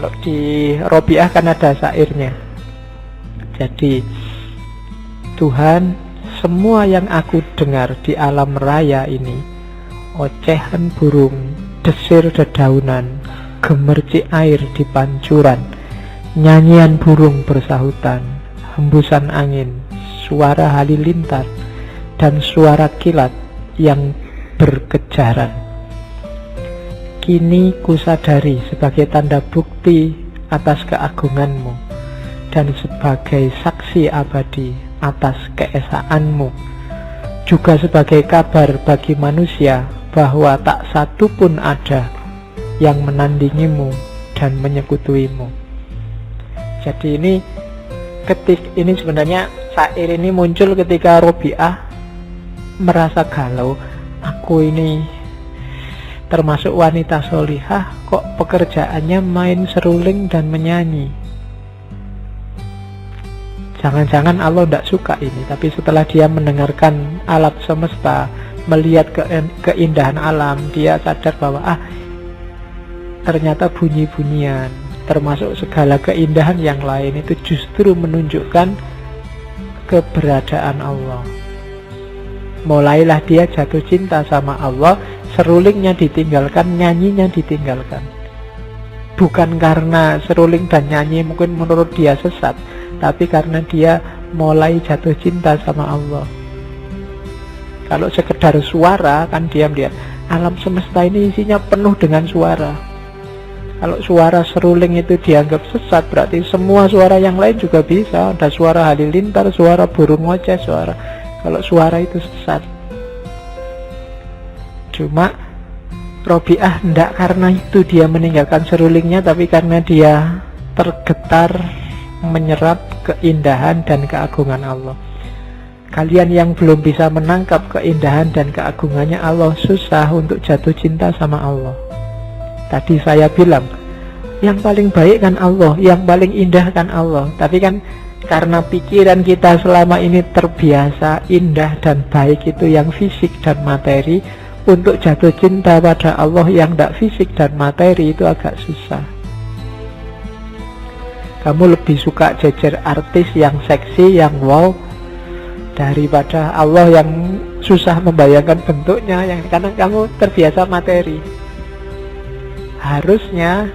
Kalau di Robiah kan ada syairnya. Jadi, Tuhan, semua yang aku dengar di alam raya ini, ocehan burung, desir dedaunan, gemercik air di pancuran, nyanyian burung bersahutan, hembusan angin, suara halilintar, dan suara kilat yang berkejaran. Kini kusadari sebagai tanda bukti atas keagunganmu dan sebagai saksi abadi atas keesaanmu, juga sebagai kabar bagi manusia bahwa tak satu pun ada yang menandingimu dan menyekutuimu. Jadi ini sebenarnya syair ini muncul ketika Robiah merasa galau. Aku ini termasuk wanita solihah, kok pekerjaannya main seruling dan menyanyi. Jangan-jangan Allah tidak suka ini. Tapi setelah dia mendengarkan alam semesta, melihat keindahan alam, dia sadar bahwa ternyata bunyi-bunyian, termasuk segala keindahan yang lain itu justru menunjukkan keberadaan Allah. Mulailah dia jatuh cinta sama Allah. Serulingnya ditinggalkan, nyanyinya ditinggalkan. Bukan karena seruling dan nyanyi mungkin menurut dia sesat, tapi karena dia mulai jatuh cinta sama Allah. Kalau sekedar suara kan diam-diam. Alam semesta ini isinya penuh dengan suara. Kalau suara seruling itu dianggap sesat, berarti semua suara yang lain juga bisa. Ada suara halilintar, suara burung ngoceh, kalau suara itu sesat. Cuma Robiah tidak karena itu dia meninggalkan serulingnya, tapi karena dia tergetar menyerap keindahan dan keagungan Allah. Kalian yang belum bisa menangkap keindahan dan keagungannya Allah, susah untuk jatuh cinta sama Allah. Tadi saya bilang, yang paling baik kan Allah, yang paling indah kan Allah. Tapi kan karena pikiran kita selama ini terbiasa indah dan baik itu yang fisik dan materi, untuk jatuh cinta pada Allah yang tidak fisik dan materi itu agak susah. Kamu lebih suka jejer artis yang seksi, yang wow, daripada Allah yang susah membayangkan bentuknya, yang karena kamu terbiasa materi. Harusnya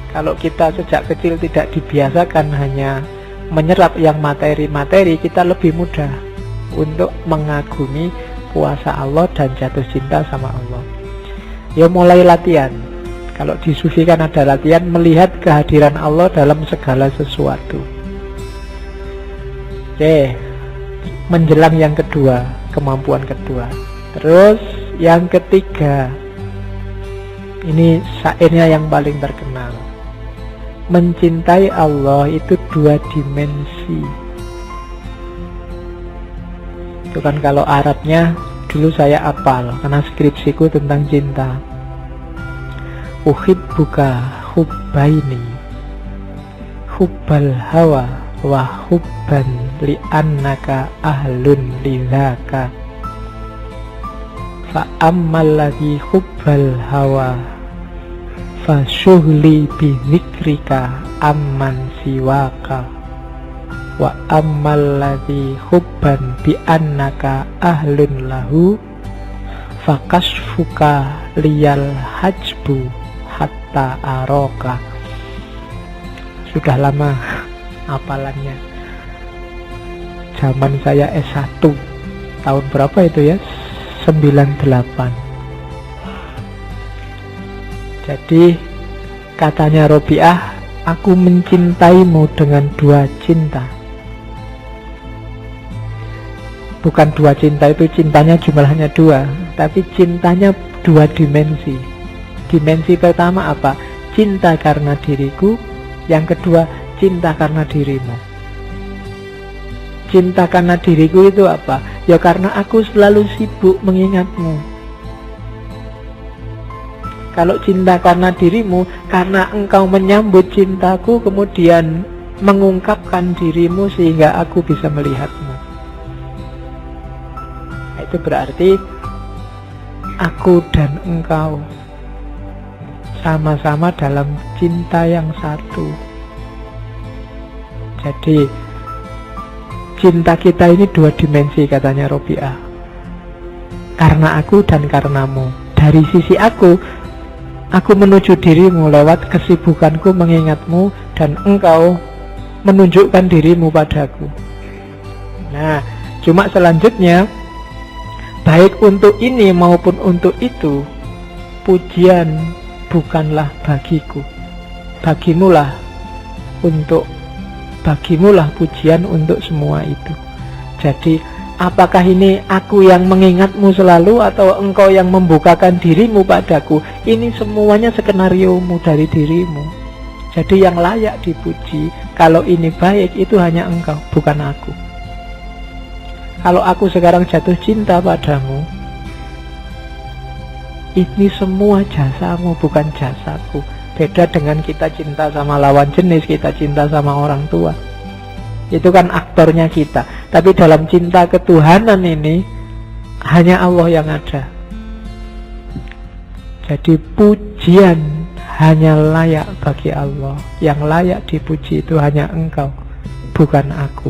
kalau kita sejak kecil tidak dibiasakan hanya menyerap yang materi-materi, kita lebih mudah untuk mengagumi kuasa Allah dan jatuh cinta sama Allah. Ya mulai latihan. Kalau di sufi kan ada latihan melihat kehadiran Allah dalam segala sesuatu. Oke, menjelang yang kedua, kemampuan kedua. Terus yang ketiga, ini syairnya yang paling terkenal. Mencintai Allah itu 2 dimensi. Itu kan kalau Arabnya dulu saya hafal karena skripsiku tentang cinta. Uhibbuka hubbaini, hubbal hawa wa hubban li'annaka ahlun lidzaka. Fa ammal ladzi hubbal hawa fa syughli bi dzikrika amman siwaka. Wa ammal ladzi hubban bi annaka ahlun lahu fakasfuka liyal hajbu hatta aroka. Sudah lama hafalannya. Zaman saya S1 tahun berapa itu ya? 98. Jadi katanya Robiah, aku mencintaimu dengan 2 cinta. Bukan 2 cinta itu cintanya jumlahnya 2, tapi cintanya 2 dimensi. Dimensi pertama apa? Cinta karena diriku. Yang kedua, cinta karena dirimu. Cinta karena diriku itu apa? Ya karena aku selalu sibuk mengingatmu. Kalau cinta karena dirimu, karena engkau menyambut cintaku, kemudian mengungkapkan dirimu sehingga aku bisa melihatmu. Itu berarti aku dan engkau sama-sama dalam cinta yang satu. Jadi cinta kita ini 2 dimensi katanya Robiah. Karena aku dan karenamu. Dari sisi aku menuju dirimu lewat kesibukanku mengingatmu, dan engkau menunjukkan dirimu padaku. Nah, cuma selanjutnya, baik untuk ini maupun untuk itu, pujian bukanlah bagiku. Bagimulah pujian untuk semua itu. Jadi apakah ini aku yang mengingatmu selalu atau engkau yang membukakan dirimu padaku? Ini semuanya skenariomu dari dirimu. Jadi yang layak dipuji kalau ini baik itu hanya engkau, bukan aku. Kalau aku sekarang jatuh cinta padamu, ini semua jasamu, bukan jasaku. Beda dengan kita cinta sama lawan jenis, kita cinta sama orang tua. Itu kan aktornya kita. Tapi dalam cinta ketuhanan ini, hanya Allah yang ada. Jadi pujian hanya layak bagi Allah. Yang layak dipuji itu hanya engkau, bukan aku.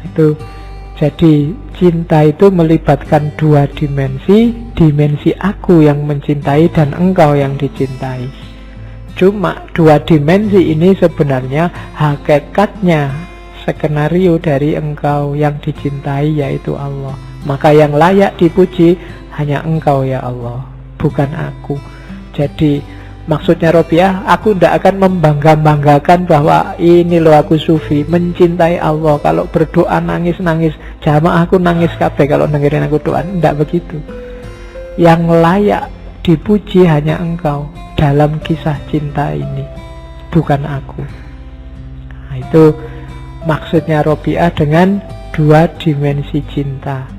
Itu. Jadi cinta itu melibatkan 2 dimensi. Dimensi aku yang mencintai dan engkau yang dicintai. Cuma 2 dimensi ini sebenarnya hakikatnya skenario dari engkau yang dicintai, yaitu Allah. Maka yang layak dipuji hanya engkau ya Allah, bukan aku. Jadi maksudnya Robiah, aku tidak akan membangga-banggakan bahwa ini loh aku sufi, mencintai Allah. Kalau berdoa nangis-nangis, jamaah aku nangis kabeh kalau dengerin aku doa. Tidak begitu. Yang layak dipuji hanya engkau dalam kisah cinta ini, bukan aku. Nah, itu maksudnya Robiah dengan 2 dimensi cinta.